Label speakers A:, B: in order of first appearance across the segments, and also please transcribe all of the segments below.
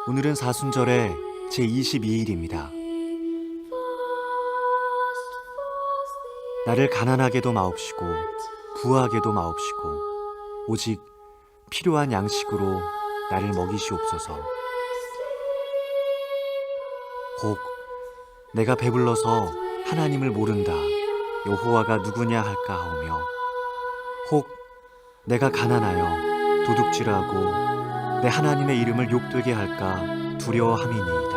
A: 오늘은 사순절의 제22일입니다. 나를 가난하게도 마옵시고 부하게도 마옵시고 오직 필요한 양식으로 나를 먹이시옵소서. 혹 내가 배불러서 하나님을 모른다 여호와가 누구냐 할까 하오며, 혹 내가 가난하여 도둑질하고 내 하나님의 이름을 욕되게 할까 두려워함이니이다.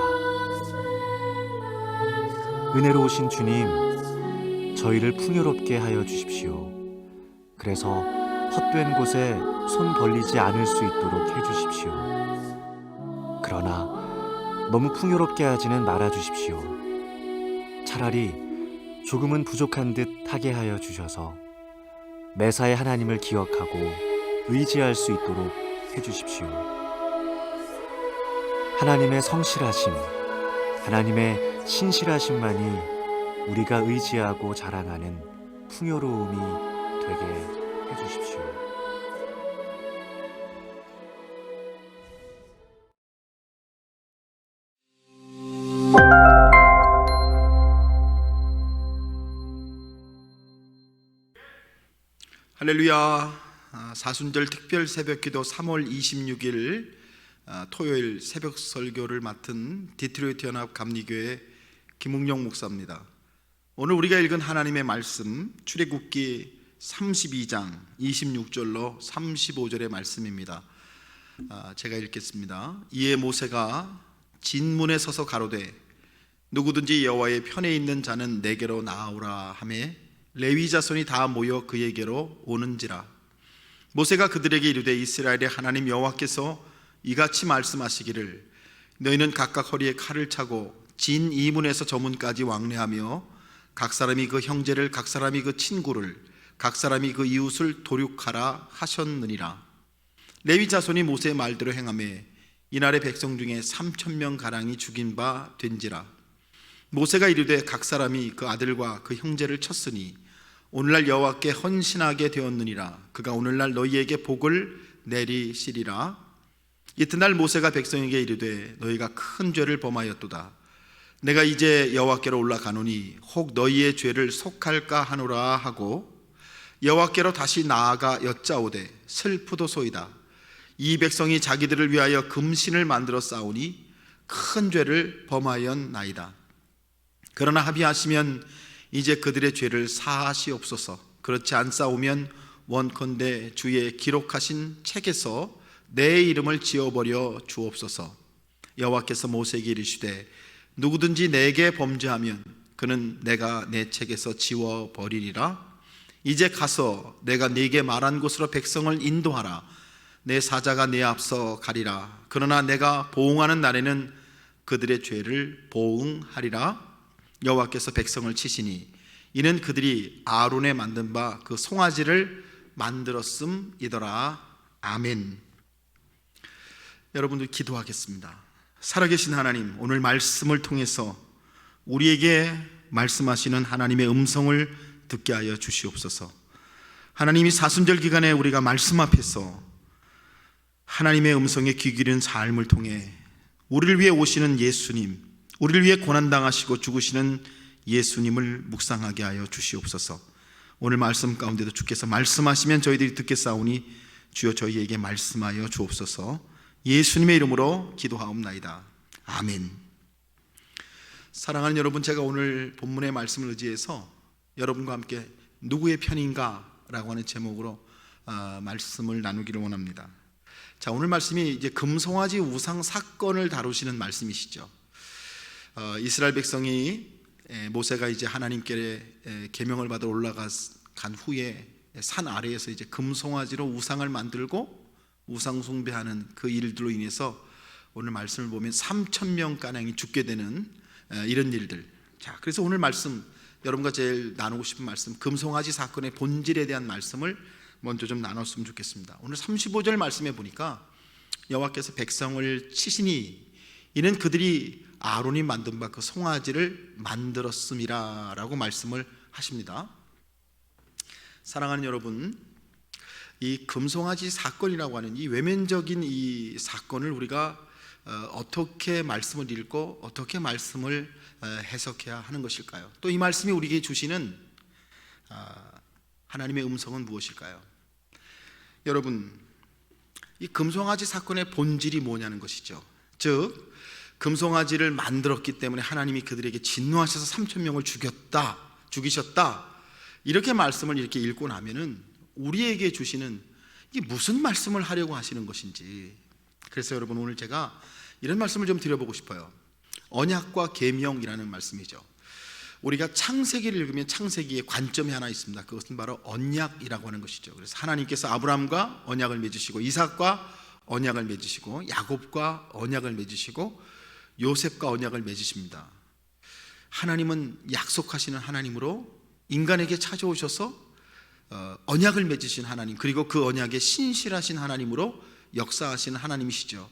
A: 은혜로우신 주님, 저희를 풍요롭게 하여 주십시오. 그래서 헛된 곳에 손 벌리지 않을 수 있도록 해주십시오. 그러나 너무 풍요롭게 하지는 말아 주십시오. 차라리 조금은 부족한 듯 하게 하여 주셔서 매사에 하나님을 기억하고 의지할 수 있도록 해주십시오. 하나님의 성실하심, 하나님의 신실하심만이 우리가 의지하고 자랑하는 풍요로움이 되게 해주십시오.
B: 할렐루야. 사순절 특별 새벽기도 3월 26일 토요일 새벽 설교를 맡은 디트로이트 연합 감리교회 김웅영 목사입니다. 오늘 우리가 읽은 하나님의 말씀 출애굽기 32장 26절로 35절의 말씀입니다. 제가 읽겠습니다. 이에 모세가 진문에 서서 가로되 누구든지 여호와의 편에 있는 자는 내게로 나아오라 하매 레위 자손이 다 모여 그에게로 오는지라. 모세가 그들에게 이르되 이스라엘의 하나님 여호와께서 이같이 말씀하시기를 너희는 각각 허리에 칼을 차고 진 이문에서 저 문까지 왕래하며 각 사람이 그 형제를, 각 사람이 그 친구를, 각 사람이 그 이웃을 도륙하라 하셨느니라. 레위 자손이 모세의 말대로 행하매 이날의 백성 중에 3,000명 가량이 죽인 바 된지라. 모세가 이르되 각 사람이 그 아들과 그 형제를 쳤으니 오늘날 여호와께 헌신하게 되었느니라. 그가 오늘날 너희에게 복을 내리시리라. 이튿날 모세가 백성에게 이르되 너희가 큰 죄를 범하였도다. 내가 이제 여호와께로 올라가노니 혹 너희의 죄를 속할까 하노라 하고 여호와께로 다시 나아가 여짜오되 슬프도소이다. 이 백성이 자기들을 위하여 금신을 만들어 쌓으니 큰 죄를 범하였나이다. 그러나 합의하시면 이제 그들의 죄를 사하시옵소서. 그렇지 않사오면 원컨대 주의 기록하신 책에서 내 이름을 지워버려 주옵소서. 여호와께서 모세에게 이르시되 누구든지 내게 범죄하면 그는 내가 내 책에서 지워버리리라. 이제 가서 내가 네게 말한 곳으로 백성을 인도하라. 내 사자가 내 앞서 가리라. 그러나 내가 보응하는 날에는 그들의 죄를 보응하리라. 여호와께서 백성을 치시니 이는 그들이 아론에 만든 바 그 송아지를 만들었음이더라. 아멘. 여러분들 기도하겠습니다. 살아계신 하나님, 오늘 말씀을 통해서 우리에게 말씀하시는 하나님의 음성을 듣게 하여 주시옵소서. 하나님이 사순절 기간에 우리가 말씀 앞에서 하나님의 음성에 귀 기울인 삶을 통해 우리를 위해 오시는 예수님, 우리를 위해 고난당하시고 죽으시는 예수님을 묵상하게 하여 주시옵소서. 오늘 말씀 가운데도 주께서 말씀하시면 저희들이 듣겠사오니 주여 저희에게 말씀하여 주옵소서. 예수님의 이름으로 기도하옵나이다. 아멘. 사랑하는 여러분, 제가 오늘 본문의 말씀을 의지해서 여러분과 함께 누구의 편인가 라고 하는 제목으로 말씀을 나누기를 원합니다. 자, 오늘 말씀이 이제 금송아지 우상 사건을 다루시는 말씀이시죠. 이스라엘 백성이 모세가 이제 하나님께 계명을 받아 올라간 후에 산 아래에서 이제 금송아지로 우상을 만들고 우상 숭배하는 그 일들로 인해서 오늘 말씀을 보면 3,000명 가량이 죽게 되는 이런 일들. 자, 그래서 오늘 말씀 여러분과 제일 나누고 싶은 말씀, 금송아지 사건의 본질에 대한 말씀을 먼저 좀 나눴으면 좋겠습니다. 오늘 35절 말씀에 보니까 여호와께서 백성을 치시니 이는 그들이 아론이 만든 바 그 송아지를 만들었음이라 라고 말씀을 하십니다. 사랑하는 여러분, 이 금송아지 사건이라고 하는 이 외면적인 이 사건을 우리가 어떻게 말씀을 읽고 어떻게 말씀을 해석해야 하는 것일까요? 또 이 말씀이 우리에게 주시는 하나님의 음성은 무엇일까요? 여러분, 이 금송아지 사건의 본질이 뭐냐는 것이죠. 즉 금송아지를 만들었기 때문에 하나님이 그들에게 진노하셔서 3,000명을 죽이셨다, 이렇게 말씀을 이렇게 읽고 나면은 우리에게 주시는 이게 무슨 말씀을 하려고 하시는 것인지. 그래서 여러분, 오늘 제가 이런 말씀을 좀 드려보고 싶어요. 언약과 계명이라는 말씀이죠. 우리가 창세기를 읽으면 창세기에 관점이 하나 있습니다. 그것은 바로 언약이라고 하는 것이죠. 그래서 하나님께서 아브라함과 언약을 맺으시고, 이삭과 언약을 맺으시고, 야곱과 언약을 맺으시고, 요셉과 언약을 맺으십니다. 하나님은 약속하시는 하나님으로 인간에게 찾아오셔서 언약을 맺으신 하나님, 그리고 그 언약에 신실하신 하나님으로 역사하시는 하나님이시죠.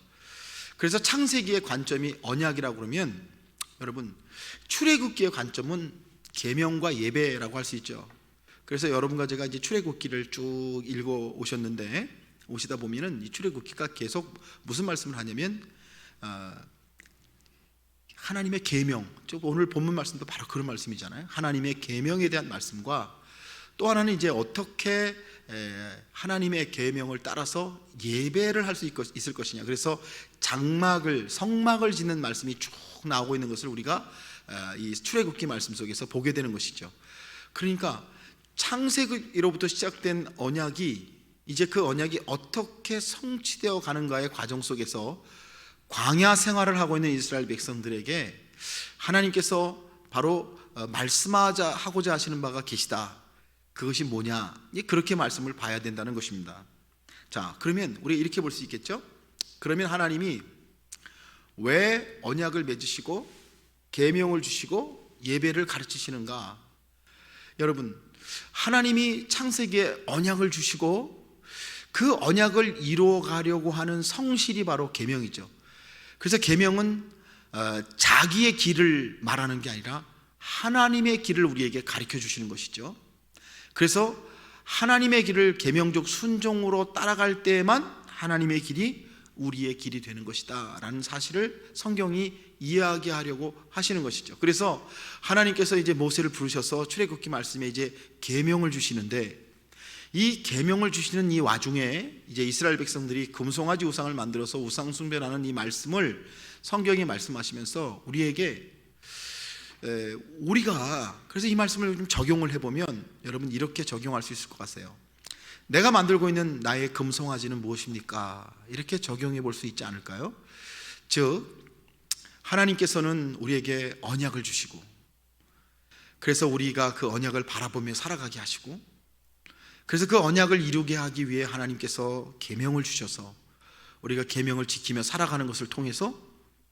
B: 그래서 창세기의 관점이 언약이라고 그러면, 여러분, 출애굽기의 관점은 계명과 예배라고 할 수 있죠. 그래서 여러분과 제가 이제 출애굽기를 쭉 읽어 오셨는데, 오시다 보면은 이 출애굽기가 계속 무슨 말씀을 하냐면 하나님의 계명, 즉 오늘 본문 말씀도 바로 그런 말씀이잖아요. 하나님의 계명에 대한 말씀과, 또 하나는 이제 어떻게 하나님의 계명을 따라서 예배를 할 수 있을 것이냐. 그래서 성막을 짓는 말씀이 쭉 나오고 있는 것을 우리가 이 출애굽기 말씀 속에서 보게 되는 것이죠. 그러니까 창세기로부터 시작된 언약이 이제 그 언약이 어떻게 성취되어 가는가의 과정 속에서 광야 생활을 하고 있는 이스라엘 백성들에게 하나님께서 바로 말씀하고자 하시는 바가 계시다. 그것이 뭐냐? 그렇게 말씀을 봐야 된다는 것입니다. 자, 그러면 우리 이렇게 볼 수 있겠죠? 그러면 하나님이 왜 언약을 맺으시고 계명을 주시고 예배를 가르치시는가? 여러분, 하나님이 창세기에 언약을 주시고 그 언약을 이루어가려고 하는 성실이 바로 계명이죠. 그래서 계명은 자기의 길을 말하는 게 아니라 하나님의 길을 우리에게 가르쳐 주시는 것이죠. 그래서 하나님의 길을 계명적 순종으로 따라갈 때에만 하나님의 길이 우리의 길이 되는 것이다 라는 사실을 성경이 이야기하려고 하시는 것이죠. 그래서 하나님께서 이제 모세를 부르셔서 출애굽기 말씀에 이제 계명을 주시는데, 이 계명을 주시는 이 와중에 이제 이스라엘 백성들이 금송아지 우상을 만들어서 우상 숭배라는 이 말씀을 성경이 말씀하시면서 우리에게 우리가 그래서 이 말씀을 좀 적용을 해보면 여러분 이렇게 적용할 수 있을 것 같아요. 내가 만들고 있는 나의 금송아지는 무엇입니까? 이렇게 적용해 볼 수 있지 않을까요? 즉 하나님께서는 우리에게 언약을 주시고, 그래서 우리가 그 언약을 바라보며 살아가게 하시고, 그래서 그 언약을 이루게 하기 위해 하나님께서 계명을 주셔서 우리가 계명을 지키며 살아가는 것을 통해서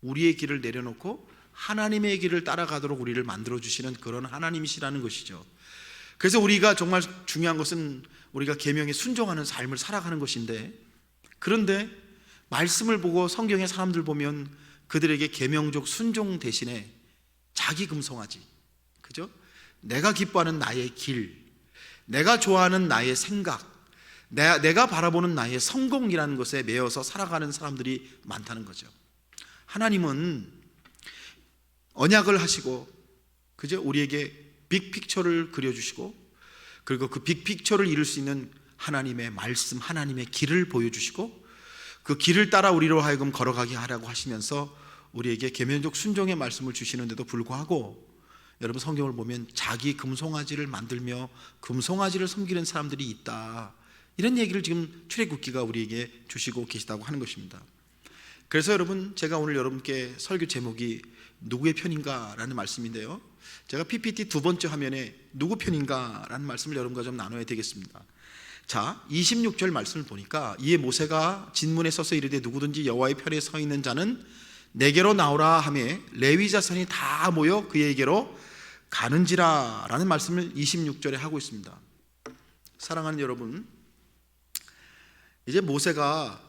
B: 우리의 길을 내려놓고 하나님의 길을 따라가도록 우리를 만들어주시는 그런 하나님이시라는 것이죠. 그래서 우리가 정말 중요한 것은 우리가 계명에 순종하는 삶을 살아가는 것인데, 그런데 말씀을 보고 성경의 사람들 보면 그들에게 계명적 순종 대신에 자기 금송아지, 그죠? 내가 기뻐하는 나의 길, 내가 좋아하는 나의 생각, 내가 바라보는 나의 성공이라는 것에 매여서 살아가는 사람들이 많다는 거죠. 하나님은 언약을 하시고, 그죠? 우리에게 빅픽처를 그려주시고, 그리고 그 빅픽처를 이룰 수 있는 하나님의 말씀, 하나님의 길을 보여주시고, 그 길을 따라 우리로 하여금 걸어가게 하라고 하시면서 우리에게 계명적 순종의 말씀을 주시는데도 불구하고, 여러분 성경을 보면 자기 금송아지를 만들며 금송아지를 섬기는 사람들이 있다, 이런 얘기를 지금 출애굽기가 우리에게 주시고 계시다고 하는 것입니다. 그래서 여러분, 제가 오늘 여러분께 설교 제목이 누구의 편인가 라는 말씀인데요, 제가 PPT 두 번째 화면에 누구 편인가 라는 말씀을 여러분과 좀 나눠야 되겠습니다. 자, 26절 말씀을 보니까, 이에 모세가 진문에 서서 이르되 누구든지 여호와의 편에 서 있는 자는 내게로 나오라 하매 레위 자손이 다 모여 그에게로 가는지라 라는 말씀을 26절에 하고 있습니다. 사랑하는 여러분, 이제 모세가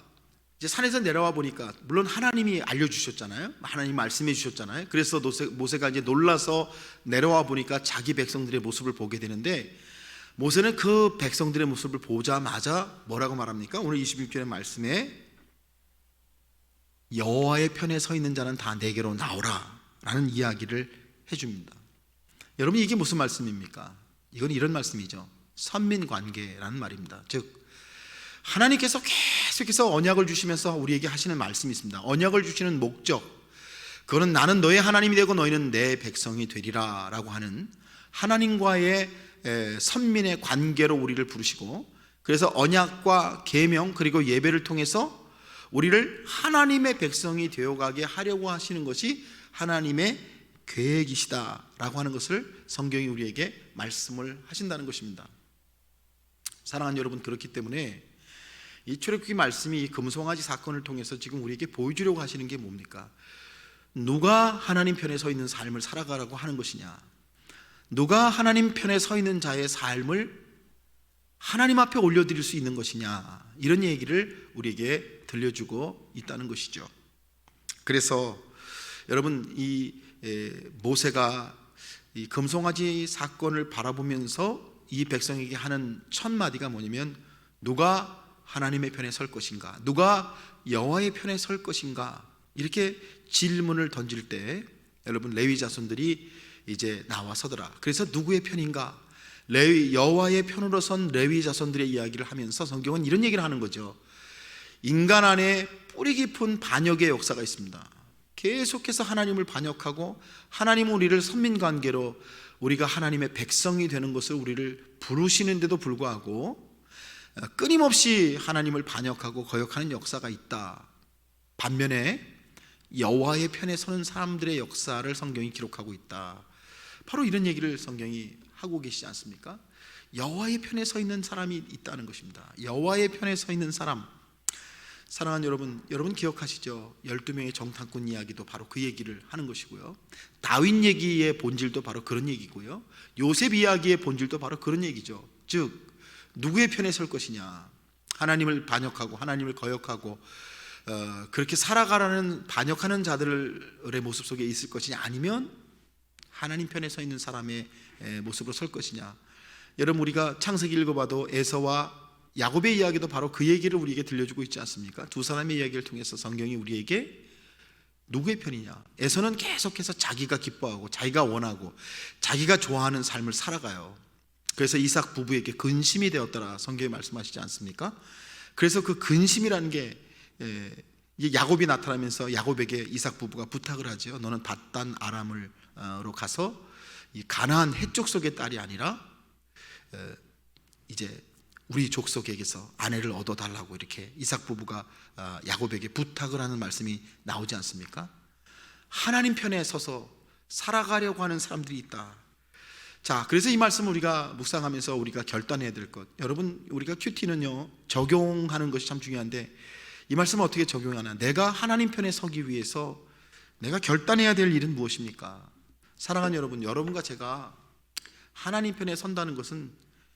B: 이제 산에서 내려와 보니까, 물론 하나님이 알려주셨잖아요. 하나님 말씀해 주셨잖아요. 그래서 모세가 이제 놀라서 내려와 보니까 자기 백성들의 모습을 보게 되는데, 모세는 그 백성들의 모습을 보자마자 뭐라고 말합니까? 오늘 26절의 말씀에 여호와의 편에 서 있는 자는 다 내게로 나오라 라는 이야기를 해줍니다. 여러분, 이게 무슨 말씀입니까? 이건 이런 말씀이죠. 선민관계라는 말입니다. 즉 하나님께서 계속해서 언약을 주시면서 우리에게 하시는 말씀이 있습니다. 언약을 주시는 목적, 그거는 나는 너의 하나님이 되고 너희는 내 백성이 되리라 라고 하는 하나님과의 선민의 관계로 우리를 부르시고, 그래서 언약과 계명 그리고 예배를 통해서 우리를 하나님의 백성이 되어가게 하려고 하시는 것이 하나님의 계획이시다라고 하는 것을 성경이 우리에게 말씀을 하신다는 것입니다. 사랑하는 여러분, 그렇기 때문에 이 출애굽기 말씀이 이 금송아지 사건을 통해서 지금 우리에게 보여주려고 하시는 게 뭡니까? 누가 하나님 편에 서 있는 삶을 살아가라고 하는 것이냐, 누가 하나님 편에 서 있는 자의 삶을 하나님 앞에 올려드릴 수 있는 것이냐, 이런 얘기를 우리에게 들려주고 있다는 것이죠. 그래서 여러분, 이 모세가 이 금송아지 사건을 바라보면서 이 백성에게 하는 첫 마디가 뭐냐면, 누가 하나님의 편에 설 것인가, 누가 여호와의 편에 설 것인가, 이렇게 질문을 던질 때 여러분, 레위 자손들이 이제 나와서더라. 그래서 누구의 편인가? 여호와의 편으로 선 레위 자손들의 이야기를 하면서 성경은 이런 얘기를 하는 거죠. 인간 안에 뿌리 깊은 반역의 역사가 있습니다. 계속해서 하나님을 반역하고 하나님은 우리를 선민관계로 우리가 하나님의 백성이 되는 것을 우리를 부르시는데도 불구하고 끊임없이 하나님을 반역하고 거역하는 역사가 있다. 반면에 여호와의 편에 서는 사람들의 역사를 성경이 기록하고 있다. 바로 이런 얘기를 성경이 하고 계시지 않습니까? 여호와의 편에 서 있는 사람이 있다는 것입니다. 여호와의 편에 서 있는 사람. 사랑하는 여러분 기억하시죠? 12명의 정탐꾼 이야기도 바로 그 얘기를 하는 것이고요, 다윗 얘기의 본질도 바로 그런 얘기고요, 요셉 이야기의 본질도 바로 그런 얘기죠. 즉 누구의 편에 설 것이냐, 하나님을 반역하고 하나님을 거역하고 그렇게 살아가라는 반역하는 자들의 모습 속에 있을 것이냐, 아니면 하나님 편에 서 있는 사람의 모습으로 설 것이냐. 여러분, 우리가 창세기 읽어봐도 에서와 야곱의 이야기도 바로 그 얘기를 우리에게 들려주고 있지 않습니까? 두 사람의 이야기를 통해서 성경이 우리에게 누구의 편이냐, 에서는 계속해서 자기가 기뻐하고 자기가 원하고 자기가 좋아하는 삶을 살아가요. 그래서 이삭 부부에게 근심이 되었더라 성경이 말씀하시지 않습니까? 그래서 그 근심이라는 게 야곱이 나타나면서 야곱에게 이삭 부부가 부탁을 하죠. 너는 밧단 아람으로 가서 이 가나안 해족 속의 딸이 아니라 이제 우리 족속에게서 아내를 얻어달라고 이렇게 이삭 부부가 야곱에게 부탁을 하는 말씀이 나오지 않습니까? 하나님 편에 서서 살아가려고 하는 사람들이 있다. 자, 그래서 이 말씀을 우리가 묵상하면서 우리가 결단해야 될 것, 여러분, 우리가 큐티는요 적용하는 것이 참 중요한데, 이 말씀을 어떻게 적용하나? 내가 하나님 편에 서기 위해서 내가 결단해야 될 일은 무엇입니까? 사랑하는 여러분, 여러분과 제가 하나님 편에 선다는 것은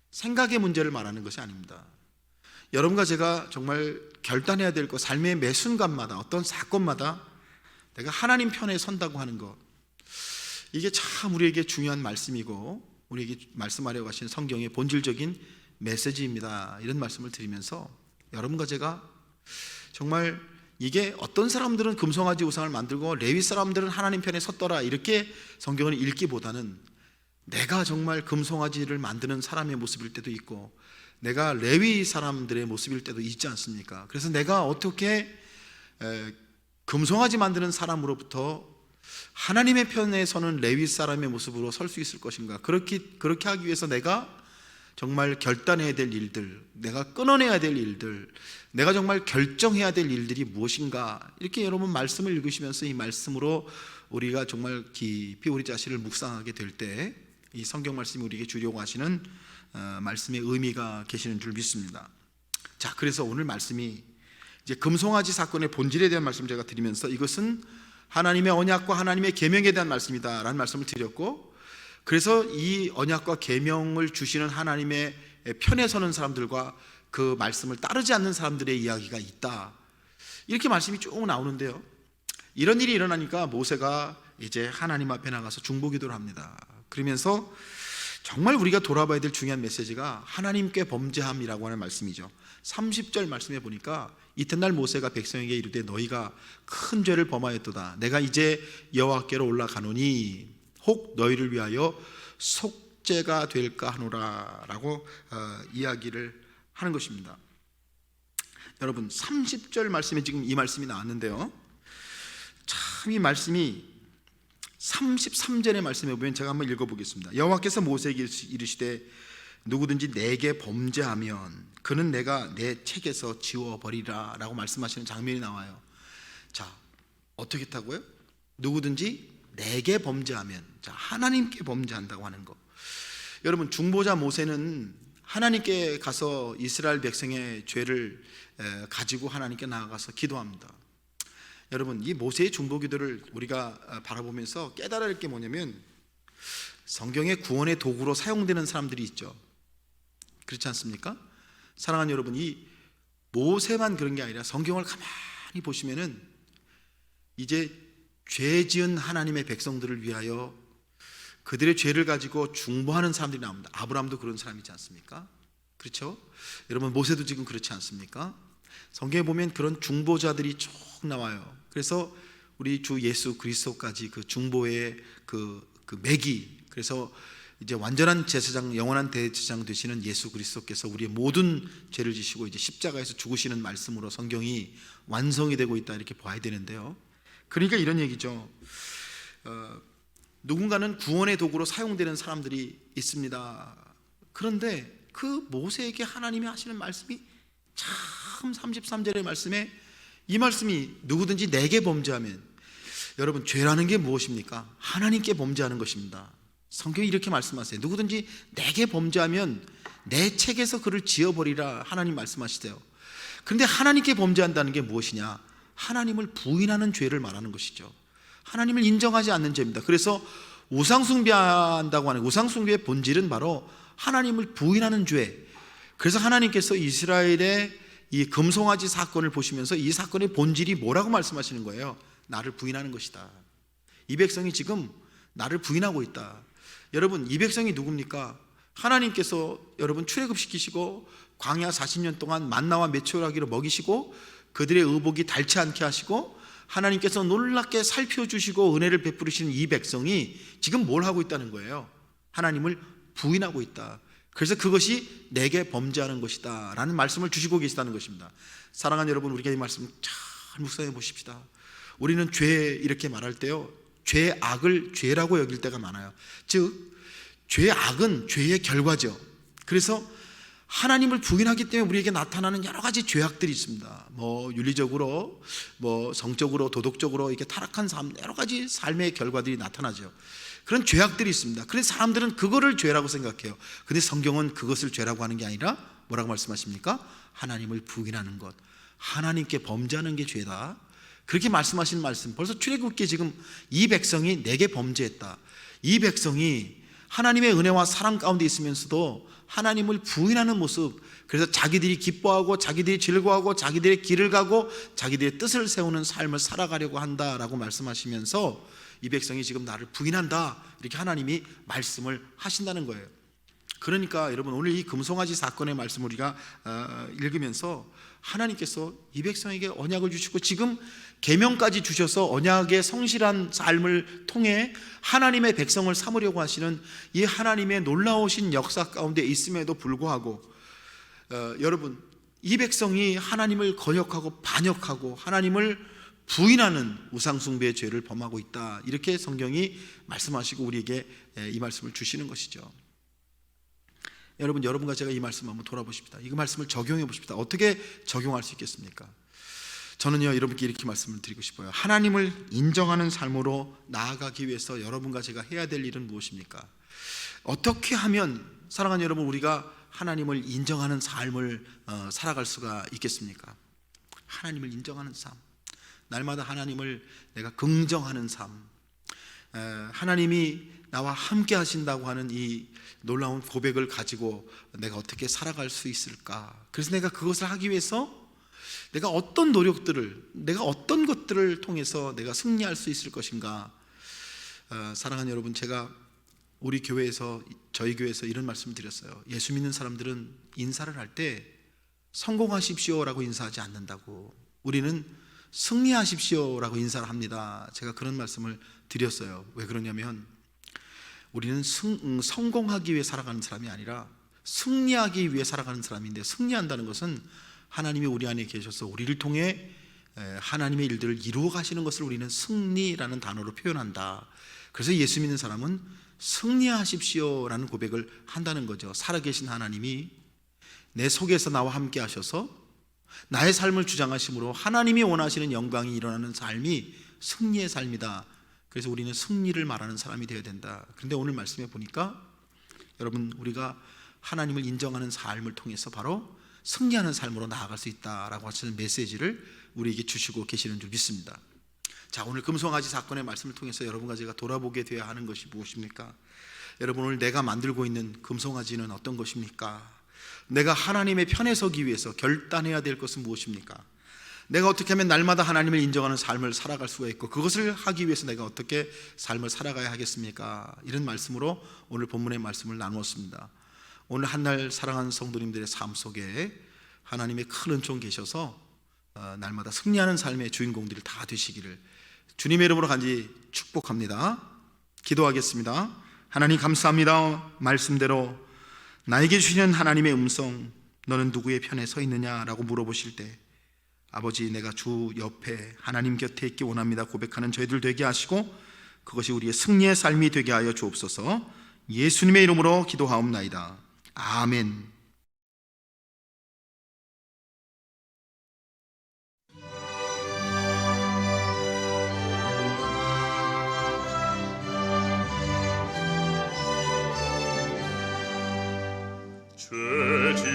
B: 생각의 문제를 말하는 것이 아닙니다. 여러분과 제가 정말 결단해야 될 것, 삶의 매 순간마다 어떤 사건마다 내가 하나님 편에 선다고 하는 것, 이게 참 우리에게 중요한 말씀이고 우리에게 말씀하려고 하시는 성경의 본질적인 메시지입니다. 이런 말씀을 드리면서 여러분과 제가 정말 이게 어떤 사람들은 금송아지 우상을 만들고 레위 사람들은 하나님 편에 섰더라 이렇게 성경을 읽기보다는 내가 정말 금송아지를 만드는 사람의 모습일 때도 있고 내가 레위 사람들의 모습일 때도 있지 않습니까? 그래서 내가 어떻게 금송아지 만드는 사람으로부터 하나님의 편에 서는 레위 사람의 모습으로 설 수 있을 것인가? 그렇게 하기 위해서 내가 정말 결단해야 될 일들, 내가 끊어내야 될 일들, 내가 정말 결정해야 될 일들이 무엇인가? 이렇게 여러분 말씀을 읽으시면서 이 말씀으로 우리가 정말 깊이 우리 자신을 묵상하게 될 때 이 성경 말씀이 우리에게 주려고 하시는 말씀의 의미가 계시는 줄 믿습니다. 자, 그래서 오늘 말씀이 이제 금송아지 사건의 본질에 대한 말씀 제가 드리면서 이것은 하나님의 언약과 하나님의 계명에 대한 말씀이다 라는 말씀을 드렸고, 그래서 이 언약과 계명을 주시는 하나님의 편에 서는 사람들과 그 말씀을 따르지 않는 사람들의 이야기가 있다, 이렇게 말씀이 쭉 나오는데요, 이런 일이 일어나니까 모세가 이제 하나님 앞에 나가서 중보기도를 합니다. 그러면서 정말 우리가 돌아봐야 될 중요한 메시지가 하나님께 범죄함이라고 하는 말씀이죠. 30절 말씀에 보니까 이튿날 모세가 백성에게 이르되 너희가 큰 죄를 범하였도다. 내가 이제 여호와께로 올라가노니 혹 너희를 위하여 속죄가 될까 하노라 라고 이야기를 하는 것입니다. 여러분 30절 말씀에 지금 이 말씀이 나왔는데요, 참 이 말씀이 33절의 말씀에 보면 제가 한번 읽어보겠습니다. 여호와께서 모세에게 이르시되 누구든지 내게 범죄하면 그는 내가 내 책에서 지워버리라 라고 말씀하시는 장면이 나와요. 자, 어떻게 했다고요? 누구든지 내게 범죄하면, 자, 하나님께 범죄한다고 하는 거. 여러분 중보자 모세는 하나님께 가서 이스라엘 백성의 죄를 가지고 하나님께 나아가서 기도합니다. 여러분 이 모세의 중보 기도를 우리가 바라보면서 깨달아야 할 게 뭐냐면, 성경의 구원의 도구로 사용되는 사람들이 있죠. 그렇지 않습니까? 사랑하는 여러분, 이 모세만 그런 게 아니라 성경을 가만히 보시면은 이제 죄 지은 하나님의 백성들을 위하여 그들의 죄를 가지고 중보하는 사람들이 나옵니다. 아브라함도 그런 사람이지 않습니까? 그렇죠? 여러분 모세도 지금 그렇지 않습니까? 성경에 보면 그런 중보자들이 쭉 나와요. 그래서 우리 주 예수 그리스도까지 그 중보의 그 맥이, 그래서 이제 완전한 제사장, 영원한 대제사장 되시는 예수 그리스도께서 우리의 모든 죄를 지시고 이제 십자가에서 죽으시는 말씀으로 성경이 완성이 되고 있다, 이렇게 봐야 되는데요. 그러니까 이런 얘기죠. 누군가는 구원의 도구로 사용되는 사람들이 있습니다. 그런데 그 모세에게 하나님이 하시는 말씀이 참 33절의 말씀에 이 말씀이 누구든지 내게 범죄하면, 여러분 죄라는 게 무엇입니까? 하나님께 범죄하는 것입니다. 성경이 이렇게 말씀하세요. 누구든지 내게 범죄하면 내 책에서 그를 지워버리라, 하나님 말씀하시대요. 그런데 하나님께 범죄한다는 게 무엇이냐? 하나님을 부인하는 죄를 말하는 것이죠. 하나님을 인정하지 않는 죄입니다. 그래서 우상숭배한다고 하는, 우상숭배의 본질은 바로 하나님을 부인하는 죄. 그래서 하나님께서 이스라엘의 이 금송아지 사건을 보시면서 이 사건의 본질이 뭐라고 말씀하시는 거예요? 나를 부인하는 것이다. 이 백성이 지금 나를 부인하고 있다. 여러분 이 백성이 누굽니까? 하나님께서 여러분 출애굽시키시고 광야 40년 동안 만나와 메추라기로 먹이시고 그들의 의복이 닳지 않게 하시고 하나님께서 놀랍게 살펴주시고 은혜를 베푸시는 이 백성이 지금 뭘 하고 있다는 거예요? 하나님을 부인하고 있다. 그래서 그것이 내게 범죄하는 것이다 라는 말씀을 주시고 계시다는 것입니다. 사랑하는 여러분, 우리가 이 말씀 잘 묵상해 보십시다. 우리는 죄 이렇게 말할 때요, 죄악을 죄라고 여길 때가 많아요. 즉 죄악은 죄의 결과죠. 그래서 하나님을 부인하기 때문에 우리에게 나타나는 여러 가지 죄악들이 있습니다. 뭐 윤리적으로, 뭐 성적으로, 도덕적으로 이렇게 타락한 삶, 여러 가지 삶의 결과들이 나타나죠. 그런 죄악들이 있습니다. 그래서 사람들은 그거를 죄라고 생각해요. 근데 성경은 그것을 죄라고 하는 게 아니라 뭐라고 말씀하십니까? 하나님을 부인하는 것, 하나님께 범죄하는 게 죄다, 그렇게 말씀하신 말씀. 벌써 출애굽기에 지금 이 백성이 내게 범죄했다, 이 백성이 하나님의 은혜와 사랑 가운데 있으면서도 하나님을 부인하는 모습, 그래서 자기들이 기뻐하고 자기들이 즐거워하고 자기들의 길을 가고 자기들의 뜻을 세우는 삶을 살아가려고 한다라고 말씀하시면서 이 백성이 지금 나를 부인한다, 이렇게 하나님이 말씀을 하신다는 거예요. 그러니까 여러분 오늘 이 금송아지 사건의 말씀을 우리가 읽으면서 하나님께서 이 백성에게 언약을 주시고 지금 계명까지 주셔서 언약의 성실한 삶을 통해 하나님의 백성을 삼으려고 하시는 이 하나님의 놀라우신 역사 가운데 있음에도 불구하고 여러분 이 백성이 하나님을 거역하고 반역하고 하나님을 부인하는 우상숭배의 죄를 범하고 있다, 이렇게 성경이 말씀하시고 우리에게 이 말씀을 주시는 것이죠. 여러분, 여러분과 제가 이 말씀 한번 돌아보십시다. 이 말씀을 적용해 보십시다. 어떻게 적용할 수 있겠습니까? 저는요 여러분께 이렇게 말씀을 드리고 싶어요. 하나님을 인정하는 삶으로 나아가기 위해서 여러분과 제가 해야 될 일은 무엇입니까? 어떻게 하면 사랑하는 여러분 우리가 하나님을 인정하는 삶을 살아갈 수가 있겠습니까? 하나님을 인정하는 삶, 날마다 하나님을 내가 긍정하는 삶, 하나님이 나와 함께 하신다고 하는 이 놀라운 고백을 가지고 내가 어떻게 살아갈 수 있을까? 그래서 내가 그것을 하기 위해서 내가 어떤 노력들을, 내가 어떤 것들을 통해서 내가 승리할 수 있을 것인가? 사랑하는 여러분, 제가 우리 교회에서, 저희 교회에서 이런 말씀을 드렸어요. 예수 믿는 사람들은 인사를 할 때 성공하십시오라고 인사하지 않는다고, 우리는 승리하십시오라고 인사를 합니다. 제가 그런 말씀을 드렸어요. 왜 그러냐면 우리는 성공하기 위해 살아가는 사람이 아니라 승리하기 위해 살아가는 사람인데, 승리한다는 것은 하나님이 우리 안에 계셔서 우리를 통해 하나님의 일들을 이루어 가시는 것을 우리는 승리라는 단어로 표현한다. 그래서 예수 믿는 사람은 승리하십시오라는 고백을 한다는 거죠. 살아계신 하나님이 내 속에서 나와 함께 하셔서 나의 삶을 주장하심으로 하나님이 원하시는 영광이 일어나는 삶이 승리의 삶이다. 그래서 우리는 승리를 말하는 사람이 되어야 된다. 그런데 오늘 말씀해 보니까 여러분, 우리가 하나님을 인정하는 삶을 통해서 바로 승리하는 삶으로 나아갈 수 있다라고 하시는 메시지를 우리에게 주시고 계시는 줄 믿습니다. 자, 오늘 금송아지 사건의 말씀을 통해서 여러분과 제가 돌아보게 되어야 하는 것이 무엇입니까? 여러분, 오늘 내가 만들고 있는 금송아지는 어떤 것입니까? 내가 하나님의 편에 서기 위해서 결단해야 될 것은 무엇입니까? 내가 어떻게 하면 날마다 하나님을 인정하는 삶을 살아갈 수가 있고, 그것을 하기 위해서 내가 어떻게 삶을 살아가야 하겠습니까? 이런 말씀으로 오늘 본문의 말씀을 나누었습니다. 오늘 한날 사랑하는 성도님들의 삶 속에 하나님의 큰 은총 계셔서 날마다 승리하는 삶의 주인공들이 다 되시기를 주님의 이름으로 간절히 축복합니다. 기도하겠습니다. 하나님 감사합니다. 말씀대로 나에게 주시는 하나님의 음성, 너는 누구의 편에 서 있느냐라고 물어보실 때, 아버지, 내가 주 옆에 하나님 곁에 있기 원합니다 고백하는 저희들 되게 하시고, 그것이 우리의 승리의 삶이 되게 하여 주옵소서. 예수님의 이름으로 기도하옵나이다. 아멘.
C: 죄짐에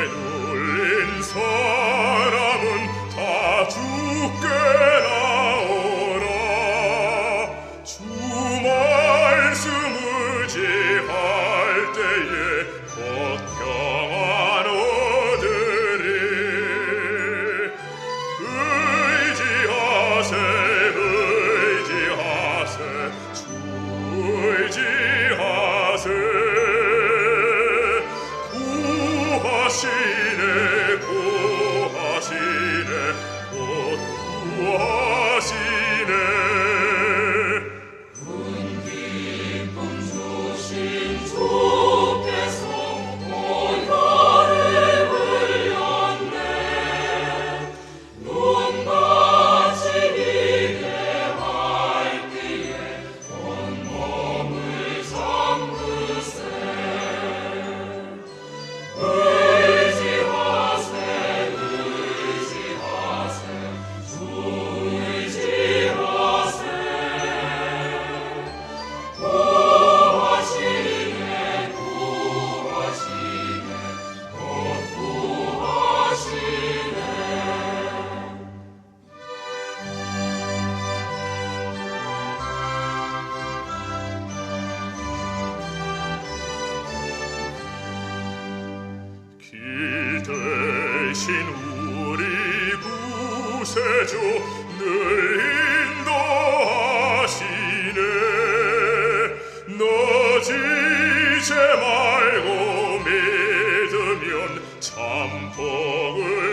C: 눌린 사람은 다 죽게 나오라. 주 말씀 의지할 때에 곧 평안 얻으리. 의지하세 의지하세 주 의지하세. 구하시네 곧 구하시네. 은 기쁨 주신 주께서 오혀를 흘렸네. 눈같이 비게 밝기에 온몸을 잠그세. 의지하세 의지하세 주 의지하세. 구하시네 구하시네 곧 구하시네. 기 대신 우리 구세주 늘 인도하시네. 너지지 말고 믿으면 참 복을